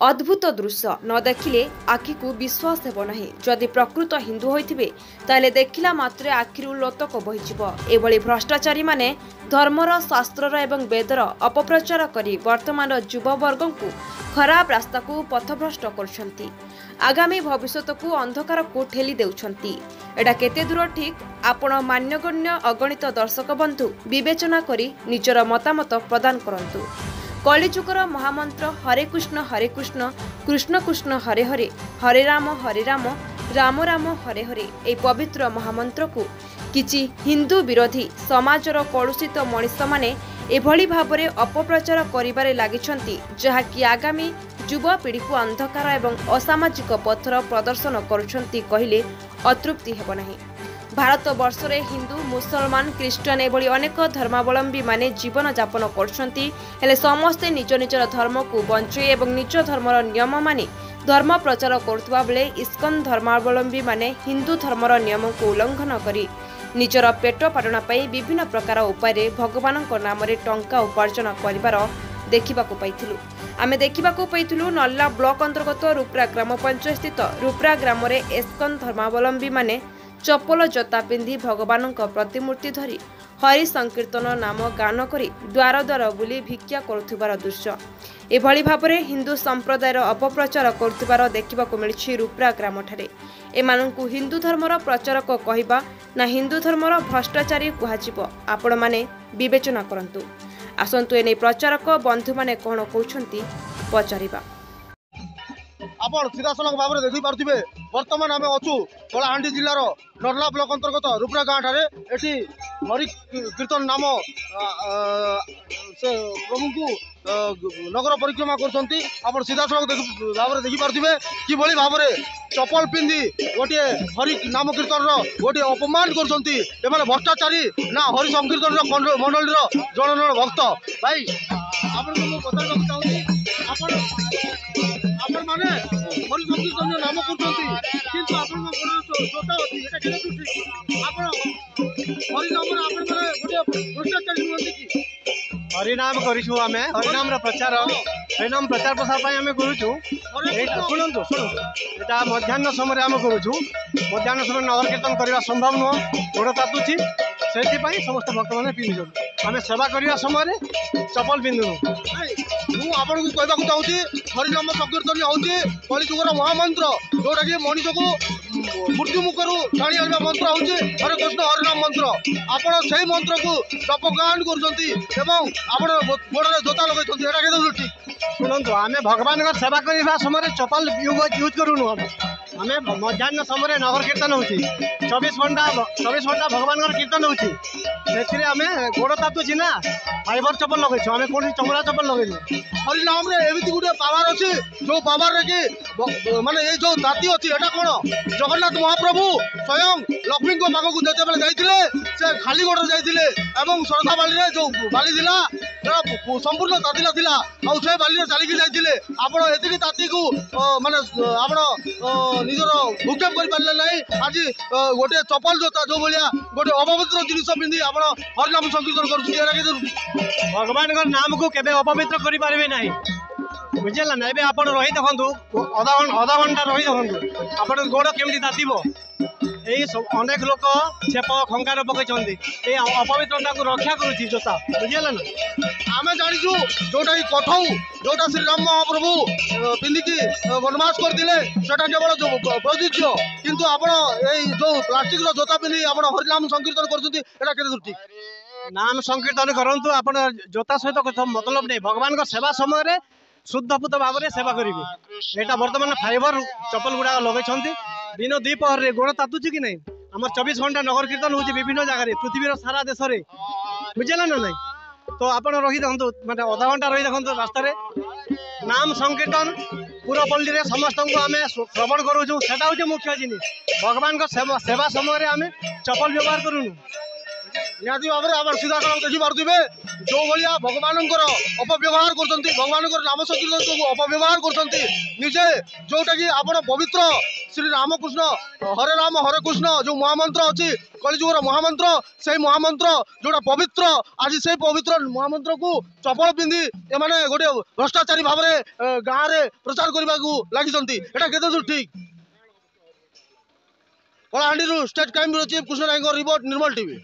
अद्भुत दृश्य न देखिले आखि को विश्वास हेब नाही। जदि प्रकृत हिंदू होइथिबे ताले देखिला मात्रे आखिरु लोतक बहिजिबो। एभली भ्रष्टाचारी माने धर्मर शास्त्रर एवं वेदर अपप्रचार करी वर्तमान युववर्ग को खराब रास्ता को पथभ्रष्ट करछंती। आगामी भविष्यत को अंधकार को ठेली देउछंती। एडा केते दूर ठीक आपण मान्यगण्य अगणित दर्शक बंधु विवेचना करी निजर मतामत प्रदान करंतु। कलिजुगर महामंत्र हरे कृष्ण कृष्ण कृष्ण हरे हरे हरे राम राम राम हरे हरे ए पवित्र महामंत्र को किछि हिंदू विरोधी समाजर कलुषित मनीष माने एभली भाबरे अपप्रचार करिबारे लागिछंती, जहाकि आगामी युवा पीढ़ी को अंधकार एवं असामाजिक पथर प्रदर्शन करुछंती कहिले अतृप्ति हेब नाही। भारत वर्षरे हिंदू मुसलमान ख्रीष्टान एभली अनेक धर्मावलंबी माने जीवन यापन करछंती, हेले समस्ते निज निजर धर्म को बंचै एवं निज धर्मर नियम माने धर्म प्रचार करुवा बेले इस्कन धर्मावलंबी माने हिंदू धर्मर नियम को उल्लंघन करी निजर पेट पाटना पाई विभिन्न प्रकार उपाय भगवान नाम टंका उपार्जन करिवार देखिबाकू पाइथिलु। आमे देखिबाकू पाइथिलु नल्ला ब्लॉक अंतर्गत रूपरा ग्राम पंचायत स्थित रूपरा ग्राम रे इस्कन धर्मावलंबी माने चप्पल जता पिंधि भगवान प्रतिमूर्ति धरी हरि संकीर्तन नाम गान करी द्वार द्वार बुली भिक्षा करुथिबार दृश्य एभली भाबरे हिंदू संप्रदायर अपप्रचार करुथिबार देखिबाकू मिलिछि रूपरा ग्राम ठारे। एमानंकु हिंदू धर्मर प्रचारक कहिबा ना हिंदू धर्मर भ्रष्टाचारी कुहाजिबो, आपण माने विवेचना करंतु। आसंतु एने प्रचारक बंधु माने कोन कहउछंती पचारिबा। आपण सीधासलख भाव में देखी पारे बर्तमान आम अच्छु कलाहांडी जिलार नर्ला ब्लॉक अंतर्गत रूपरा गाँव ठारे एटी हरि कीर्तन नाम से प्रभु को नगर परिक्रमा करछंती। आपण सीधासलख भाव में देखी पारे कि भाव में चप्पल पिंधि गोटे हरि नाम कीर्तन गोटे अपमान करछंती। एमाने भ्रष्टाचारी ना हरि संकीर्तन मंडल जन जन भक्त भाई आपण को बता चाहूँगी आपण माने हरि संकीर्तन नाम करछंती किंतु आपण जोता अछि एटा केना ठीक आपण हरि नाम रे आपण माने गोटे भ्रष्टाचारी होती कि हरिनाम करिछु आमे हरिनाम रा प्रचार हरिनाम प्रचार प्रसार पय आमे करूछु। सुनंतु एटा मध्याह्न समय आमे करूछु। मध्याह्न समय नगर कीर्तन करबा संभव न गोड़ तातुछि सेति पय समस्त भक्त माने पिन्धु आमे सेवा करबा समय चप्पल पिन्धु। मु आपण को कहबा को चाहूची हरिनाम संकीर्तन होची कलिजुगर महामंत्र जोटा कि मनुष्य को मृत्यु मुखरु टाणी आनिबा मंत्र होची हरे कृष्ण हरिनाम मंत्र। आपण सेही मंत्र को जपगान करछंती एवं आपण गोड़े जोता लगैछंती एटा केदो ठीक। सुनंतु आमे भगवान का सेवा करबा समय चप्पल यूज करूनु। आमे मध्याह्न समय नगर कीर्तन होची 24 घंटा भगवान का कीर्तन होची सेथिरे आमे गोड़ तातुछि ना फाइबर चप्पल लगैछु आमे कोन चमड़ा चप्पल लगैनु। हरिनाम रे एमिति गुटे पावर अछि जो पावर रे कि माने ए जो जाति अछि एटा कोन जगन्नाथ महाप्रभु स्वयं लक्ष्मी को पाखो जेते बेले जाइतिले से खाली गोड़ जाइतिले एवं श्रद्धा बाली रे जो बाली दिला संपूर्ण तातिला थिला आ से बाली रे चली जाइतिले। आपण एतिकी ताती को माने आपण निजर भुक्षेप कर पारले नै। आज गोटे चप्पल जोता जो भलिया गोटे अपवित्र जिनिस पिंधि आपण हरिनाम संकीर्तन करू एरा के भगवान का नाम को केबे अपवित्र करि पारबे नाही बुझला ना। एबे आपण रही देखंतु आधा घंटा रही देखंतु आपण गोड़ केमती तातिबो। एई अनेक लोक छेप खंकार पकैछंती ए अपवित्रता को रक्षा करूची जोता बुझला ना। आमे जानिछु जोटा कि कठौ जोटा श्री राम महाप्रभु पिंधिकी वनवास कर दिले सेटा केवल जो प्रयोज्य किंतु आपण एई जो प्लास्टिक रो जोता पिंधि आपण हरिनाम संकीर्तन करछंती एटा केते ठीक। नाम संकीर्तन करंतु आपण जोता सहित कथा मतलब नहीं। भगवान का सेवा समय रे शुद्धपूत भाव में सेवा करेंगे। एटा वर्तमान फाइबर चप्पल गुड़ा लगे दिन द्विपहर रे गोड़ तातुची कि नहीं। आम 24 घंटा नगर कीर्तन होची विभिन्न जगह पृथ्वी सारा देश रे बुझेला ना नहीं। तो आपण रही देखो माने आधा घंटा रही देखो रास्ता रे नाम संकीर्तन पूरा पल्ली रे समस्त को आम श्रवण करूँ सेटा हूँ मुख्य जिनिस। भगवान का सेवा समय रे आम चप्पल व्यवहार करूँ निहाती भाव में आप सीधा देखी पारे जो भाया भगवान अपव्यवहार कर भगवान नाम संकीर्तन को अपव्यवहार कर निजे जोटा कि आप पवित्र श्री रामकृष्ण हरे कृष्ण जो महामंत्र अच्छी कलिजुगर महामंत्र से महामंत्र जोटा पवित्र आज से पवित्र महामंत्र को चपल पिंधि एमाने गोटे भ्रष्टाचारी भाव में गाँव में प्रचार करने को लगी केते ठीक Kalahandi state crime bureau chief Krishna Nayak report Nirmal TV.